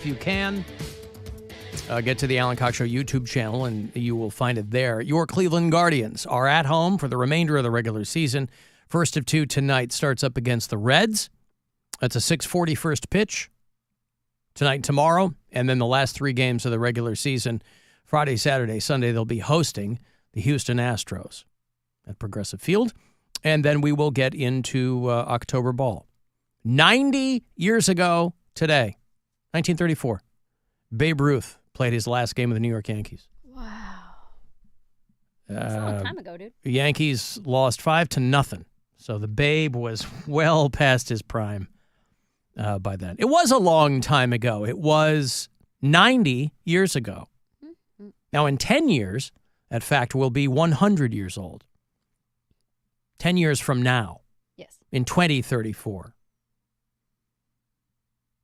If you can, get to the Alan Cox Show YouTube channel, and you will find it there. Your Cleveland Guardians are at home for the remainder of the regular season. First of two tonight starts up against the Reds. That's a 6:40 first pitch tonight and tomorrow. And then the last three games of the regular season, Friday, Saturday, Sunday, they'll be hosting the Houston Astros at Progressive Field. And then we will get into October ball. 90 years ago today, 1934, Babe Ruth played his last game of the New York Yankees. Wow. That's a long time ago, dude. The Yankees lost 5-0. So the Babe was well past his prime by then. It was a long time ago. It was 90 years ago. Mm-hmm. Now, in 10 years, that fact will be 100 years old. 10 years from now. Yes. In 2034.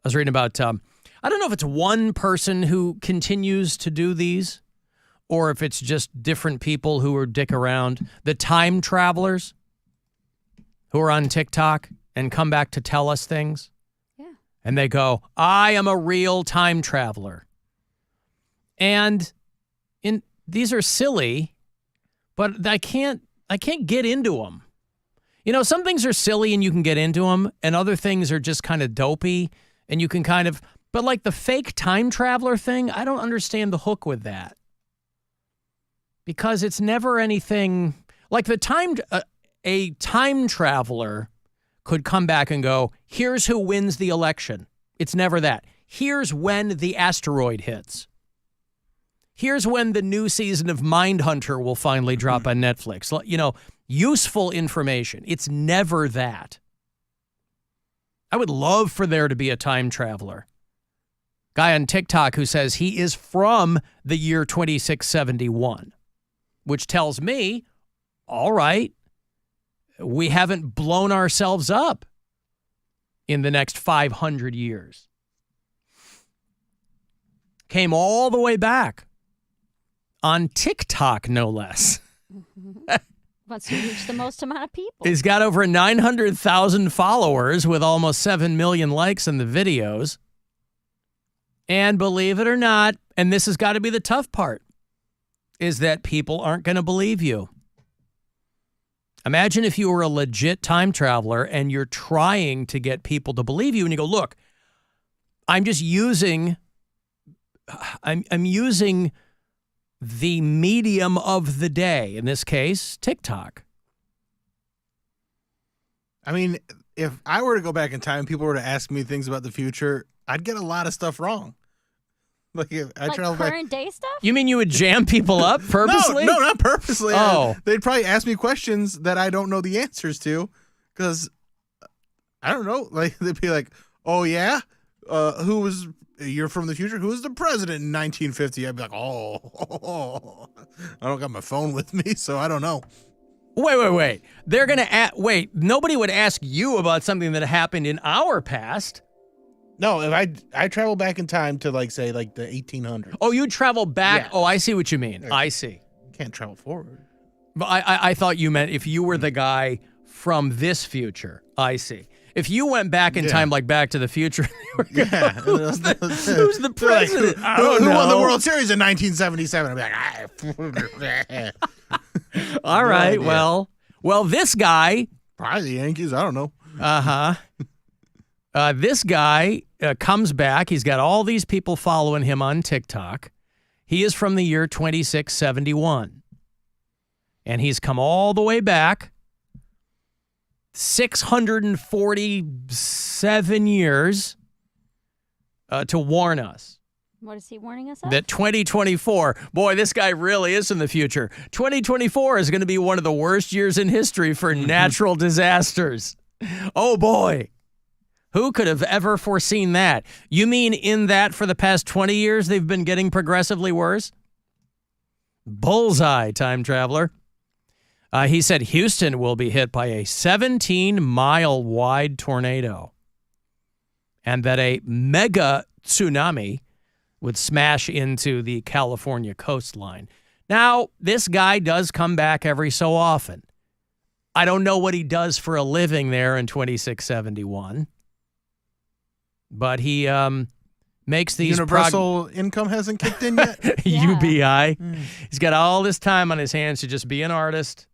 I was reading about, I don't know if it's one person who continues to do these or if it's just different people who are dick around. The time travelers who are on TikTok and come back to tell us things. Yeah. And they go, I am a real time traveler. And these are silly, but I can't get into them. You know, some things are silly and you can get into them, and other things are just kind of dopey and you can kind of, but like the fake time traveler thing, I don't understand the hook with that. Because it's never anything, like a time traveler could come back and go, here's who wins the election. It's never that. Here's when the asteroid hits. Here's when the new season of Mindhunter will finally drop on Netflix. You know, useful information. It's never that. I would love for there to be a time traveler. Guy on TikTok who says he is from the year 2671, which tells me, all right, we haven't blown ourselves up in the next 500 years. Came all the way back on TikTok, no less. Wants to reach the most amount of people. He's got over 900,000 followers with almost 7 million likes in the videos. And believe it or not, and this has got to be the tough part, is that people aren't going to believe you. Imagine if you were a legit time traveler and you're trying to get people to believe you and you go, look, I'm using the medium of the day, in this case, TikTok. I mean, if I were to go back in time and people were to ask me things about the future, I'd get a lot of stuff wrong. Like if I travel current day stuff? You mean you would jam people up purposely? No, not purposely. Oh. They'd probably ask me questions that I don't know the answers to because, I don't know, like they'd be like, oh yeah? You're from the future? Who was the president in 1950? I'd be like, oh. I don't got my phone with me, so I don't know. Wait. They're going to wait, nobody would ask you about something that happened in our past. No, if I travel back in time to say the 1800s. Oh, you travel back? Yeah. Oh, I see what you mean. I see. Can't travel forward. But I thought you meant if you were the guy from this future. I see. If you went back in time, like Back to the Future, who's the president? Who won the World Series in 1977? I'd be like, all right, well, this guy. Probably the Yankees. I don't know. This guy comes back. He's got all these people following him on TikTok. He is from the year 2671. And he's come all the way back 647 years to warn us. What is he warning us of? That 2024, boy, this guy really is in the future. 2024 is going to be one of the worst years in history for natural disasters. Oh, boy. Who could have ever foreseen that? You mean in that for the past 20 years they've been getting progressively worse? Bullseye, time traveler. He said Houston will be hit by a 17-mile-wide tornado and that a mega tsunami would smash into the California coastline. Now, this guy does come back every so often. I don't know what he does for a living there in 2671, but he makes these universal income hasn't kicked in yet. Yeah. UBI. He's got all this time on his hands to just be an artist.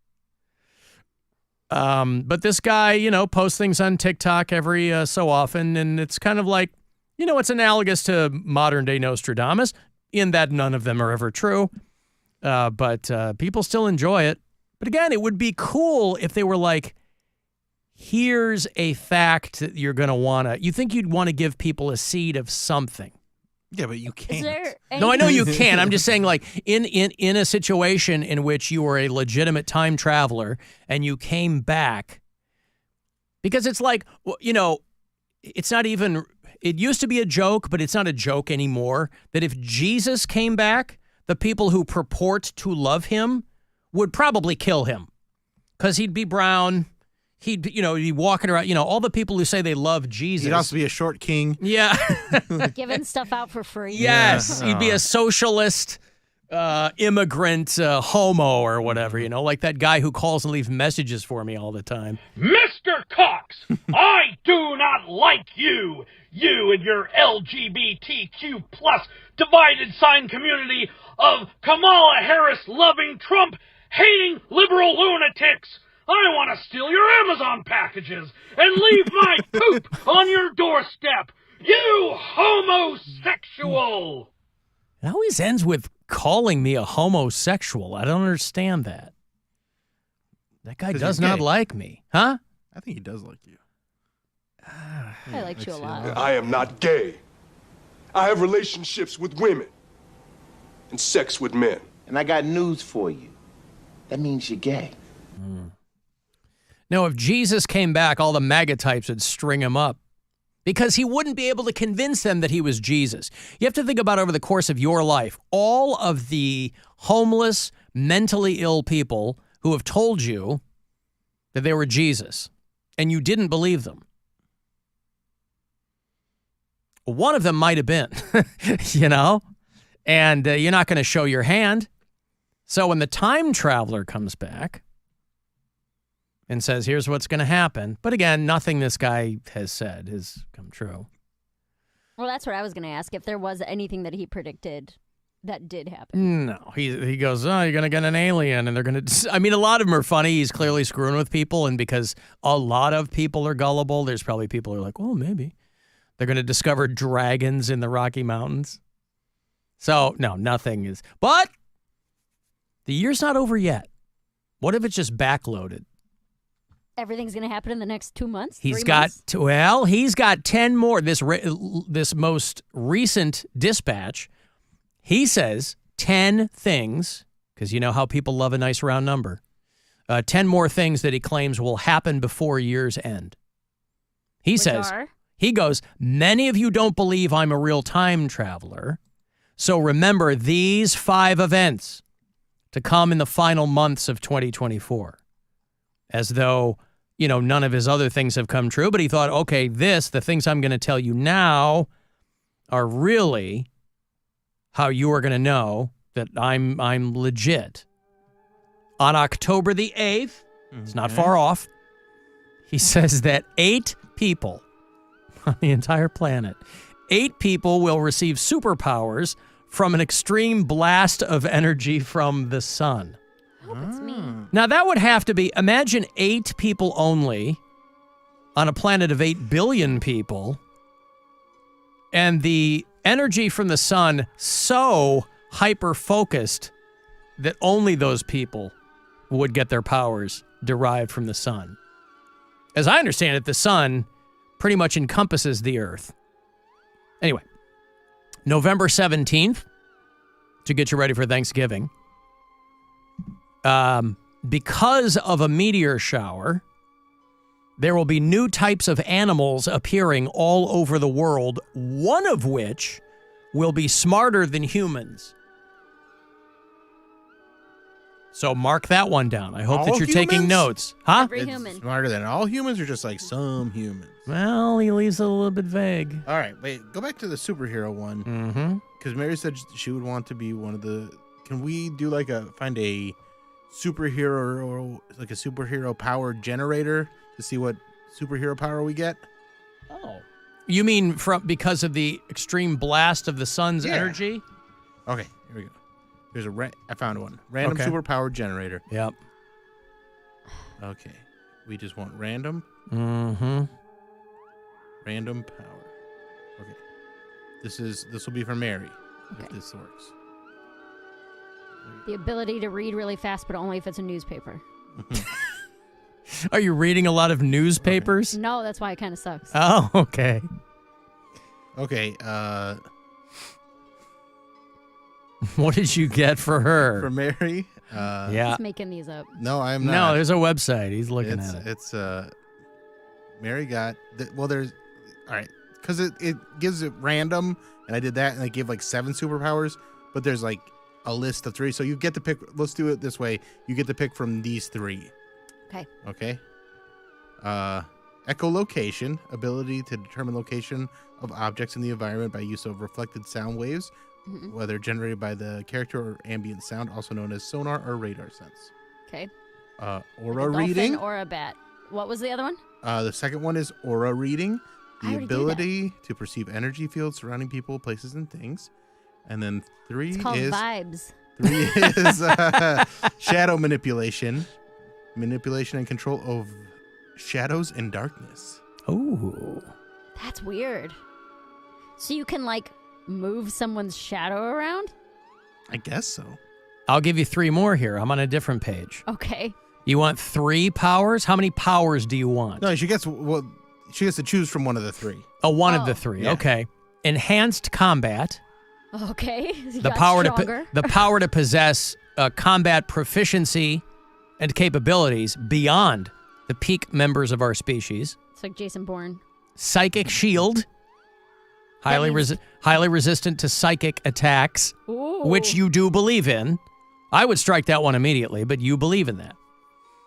But this guy, posts things on TikTok every so often, and it's kind of like, it's analogous to modern-day Nostradamus in that none of them are ever true. But people still enjoy it. But again, it would be cool if they were like, here's a fact that you're going to want to, you think you'd want to give people a seed of something. Yeah, but you can't. No, I know you can. I'm just saying, like, in a situation in which you were a legitimate time traveler and you came back, because it's like, it's not even, it used to be a joke, but it's not a joke anymore, that if Jesus came back, the people who purport to love him would probably kill him because he'd be brown. He'd be walking around, all the people who say they love Jesus. He'd also be a short king. Yeah. Giving stuff out for free. Yes. He'd be a socialist, immigrant, homo or whatever, like that guy who calls and leaves messages for me all the time. Mr. Cox, I do not like you. You and your LGBTQ plus divided sign community of Kamala Harris loving Trump hating liberal lunatics. I want to steal your Amazon packages and leave my poop on your doorstep. You homosexual! It always ends with calling me a homosexual. I don't understand that. That guy does not like me. Huh? I think he does like you. I liked you a lot. I am not gay. I have relationships with women and sex with men. And I got news for you. That means you're gay. No, if Jesus came back, all the MAGA types would string him up because he wouldn't be able to convince them that he was Jesus. You have to think about over the course of your life, all of the homeless, mentally ill people who have told you that they were Jesus, and you didn't believe them. One of them might have been, and you're not going to show your hand. So when the time traveler comes back and says, here's what's going to happen. But again, nothing this guy has said has come true. Well, that's what I was going to ask, if there was anything that he predicted that did happen. No, he goes, you're going to get an alien, and they're going to, a lot of them are funny. He's clearly screwing with people, and because a lot of people are gullible, there's probably people who are like, well, maybe. They're going to discover dragons in the Rocky Mountains. So, no, nothing is. But the year's not over yet. What if it's just backloaded? Everything's going to happen in the next 2 months? He's 3 got, months? He's got 10 more. This most recent dispatch, he says 10 things, because you know how people love a nice round number, 10 more things that he claims will happen before year's end. He says, he goes, many of you don't believe I'm a real time traveler, so remember these 5 events to come in the final months of 2024. As though, none of his other things have come true, but he thought, okay, the things I'm going to tell you now are really how you are going to know that I'm legit. On October the 8th, it's not far off, he says that 8 people on the entire planet, 8 people will receive superpowers from an extreme blast of energy from the sun. I hope it's me. Now, that would have to be, imagine 8 people only on a planet of 8 billion people, and the energy from the sun so hyper-focused that only those people would get their powers derived from the sun. As I understand it, the sun pretty much encompasses the earth. Anyway, November 17th, to get you ready for Thanksgiving, because of a meteor shower, there will be new types of animals appearing all over the world, one of which will be smarter than humans. So mark that one down. I hope that you're taking notes. Huh? Every human. Smarter than all humans or just like some humans? Well, he leaves it a little bit vague. All right, wait. Go back to the superhero one. Mm-hmm. Because Mary said she would want to be one of the... Can we do find a superhero or like a superhero power generator to see what superhero power we get? Oh. You mean because of the extreme blast of the sun's energy? Okay, here we go. There's I found one. Random superpower generator. Yep. Okay. We just want random. Mm-hmm. Random power. Okay. This will be for Mary, if this works. The ability to read really fast, but only if it's a newspaper. Are you reading a lot of newspapers? Okay. No, that's why it kind of sucks. Oh, okay. Okay, what did you get for her? for Mary? Yeah. He's making these up. No, I'm not. No, there's a website. He's looking at it. It's Mary got there's all right, because it gives it random, and I did that, and I gave like 7 superpowers, but there's like a list of 3, so you get to pick. Let's do it this way. You get to pick from these 3. Okay. Echolocation, ability to determine location of objects in the environment by use of reflected sound waves, whether generated by the character or ambient sound, also known as sonar or radar sense. Okay. Aura like a reading. Or a bat. What was the other one? The second one is aura reading, I the already did ability to perceive energy fields surrounding people, places, and things. And then 3 It's called is vibes. 3 is shadow manipulation and control of shadows and darkness. Oh. That's weird. So you can like move someone's shadow around? I guess so. I'll give you 3 more here. I'm on a different page. Okay. You want 3 powers? How many powers do you want? No, she gets to choose from one of the 3. Oh, one of the 3. Yeah. Okay. Enhanced combat. Okay. He The got power stronger. the power to possess combat proficiency and capabilities beyond the peak members of our species. It's like Jason Bourne. Psychic shield. Highly resistant to psychic attacks, Ooh. which you do believe in. I would strike that one immediately, but you believe in that.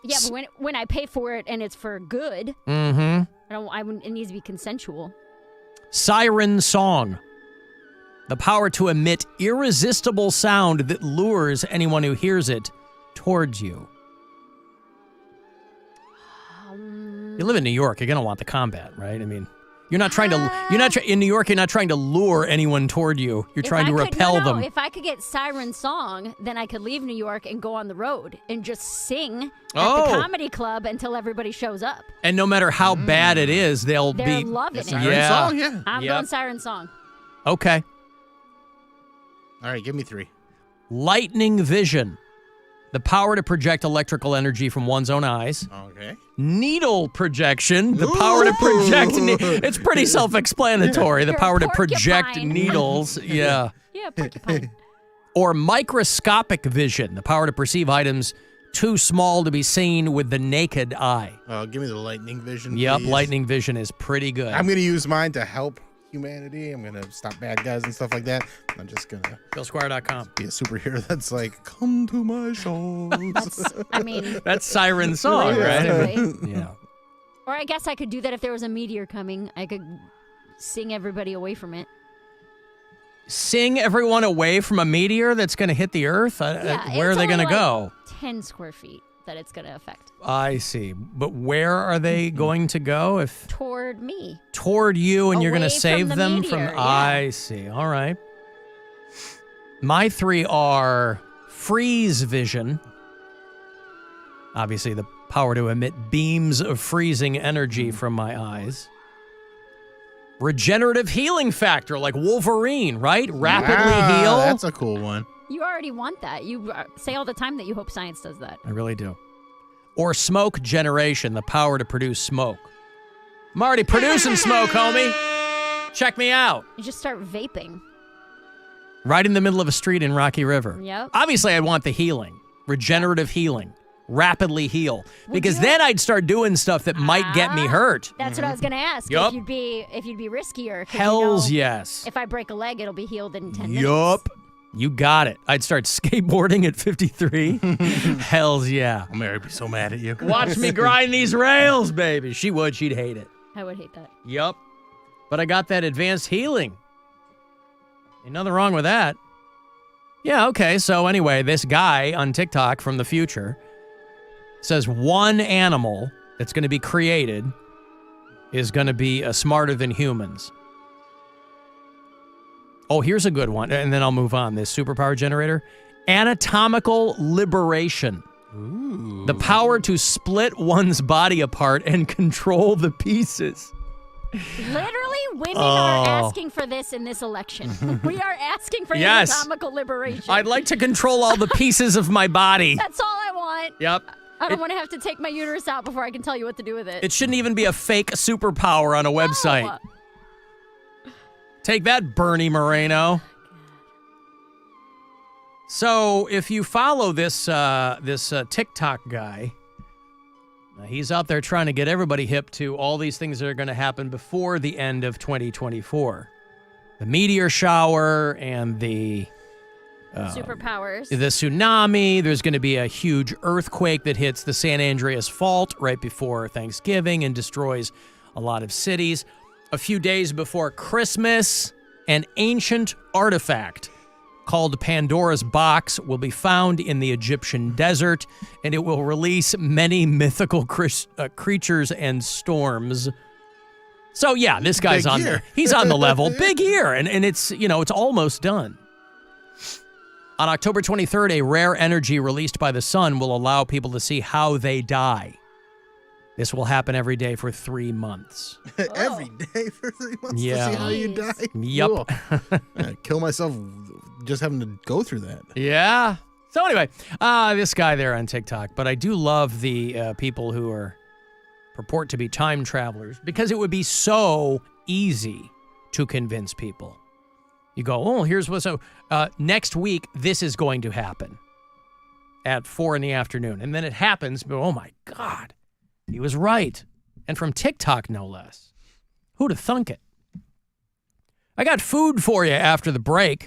Yeah, but when I pay for it and it's for good, Mm-hmm. it needs to be consensual. Siren song. The power to emit irresistible sound that lures anyone who hears it towards you. You live in New York. You're gonna want the combat, right? I mean, you're not trying to. In New York, you're not trying to lure anyone toward you. You're trying to repel them. If I could get Siren Song, then I could leave New York and go on the road and just sing at the comedy club until everybody shows up. And no matter how bad it is, they're They're loving it. Siren song, yeah. I'm going Siren Song. Okay. All right, give me 3. Lightning vision. The power to project electrical energy from one's own eyes. Okay. Needle projection. The power to project. It's pretty self-explanatory. The You're a power to project porcupine. needles. Yeah. Yeah, porcupine. Or microscopic vision. The power to perceive items too small to be seen with the naked eye. Give me the lightning vision. Yep, please. lightning vision is pretty good. I'm going to use mine to help humanity. I'm going to stop bad guys and stuff like that. I'm just going to BillSquire.com. be a superhero that's like, come to my shows. That's Siren Song, right? Realistically. Yeah. Or I guess I could do that if there was a meteor coming. I could sing everybody away from it. Sing everyone away from a meteor that's going to hit the Earth? Where are they going to go? 10 square feet that it's going to affect. I see. But where are they going to go? If Toward me. toward you, and you're going to Away from save the them meteor, from. yeah. I see. All right. My 3 are freeze vision. Obviously, the power to emit beams of freezing energy from my eyes. Regenerative healing factor, like Wolverine, right? Rapidly heal. That's a cool one. You already want that. You say all the time that you hope science does that. I really do. Or smoke generation, the power to produce smoke. I'm already producing smoke, homie. Check me out. You just start vaping. Right in the middle of a street in Rocky River. Yep. Obviously, I want the healing. Regenerative healing. Rapidly heal. Because you- then I'd start doing stuff that might get me hurt. That's what I was going to ask. Yup. If you'd be riskier. 'cause Hells you know, yes. If I break a leg, it'll be healed in 10 minutes. Yup. You got it. I'd start skateboarding at 53. Hells yeah. Mary would be so mad at you. Watch me grind these rails, baby. She would. She'd hate it. I would hate that. Yup. But I got that advanced healing. Ain't nothing wrong with that. Yeah, okay. So anyway, this guy on TikTok from the future says one animal that's going to be created is going to be smarter than humans. Oh, here's a good one, and then I'll move on. This superpower generator. Anatomical liberation. Ooh. The power to split one's body apart and control the pieces. Literally, women are asking for this in this election. We are asking for anatomical liberation. I'd like to control all the pieces of my body. That's all I want. Yep. I don't want to have to take my uterus out before I can tell you what to do with it. It shouldn't even be a fake superpower on a website. No. Take that, Bernie Moreno. So if you follow this TikTok guy, he's out there trying to get everybody hip to all these things that are going to happen before the end of 2024. The meteor shower and the superpowers. The tsunami. There's going to be a huge earthquake that hits the San Andreas Fault right before Thanksgiving and destroys a lot of cities. A few days before Christmas, an ancient artifact called Pandora's Box will be found in the Egyptian desert, and it will release many mythical creatures and storms. So yeah, this guy's he's on the level. Big year, and it's it's almost done. On October 23rd, a rare energy released by the sun will allow people to see how they die. This will happen every day for 3 months. Every day for 3 months to see how you die? Yep. Cool. I'd kill myself just having to go through that. Yeah. So anyway, this guy there on TikTok. But I do love the people who purport to be time travelers because it would be so easy to convince people. You go, oh, here's what's so next week, this is going to happen at 4 p.m. And then it happens, but oh my God. He was right. And from TikTok, no less. Who'd have thunk it? I got food for you after the break.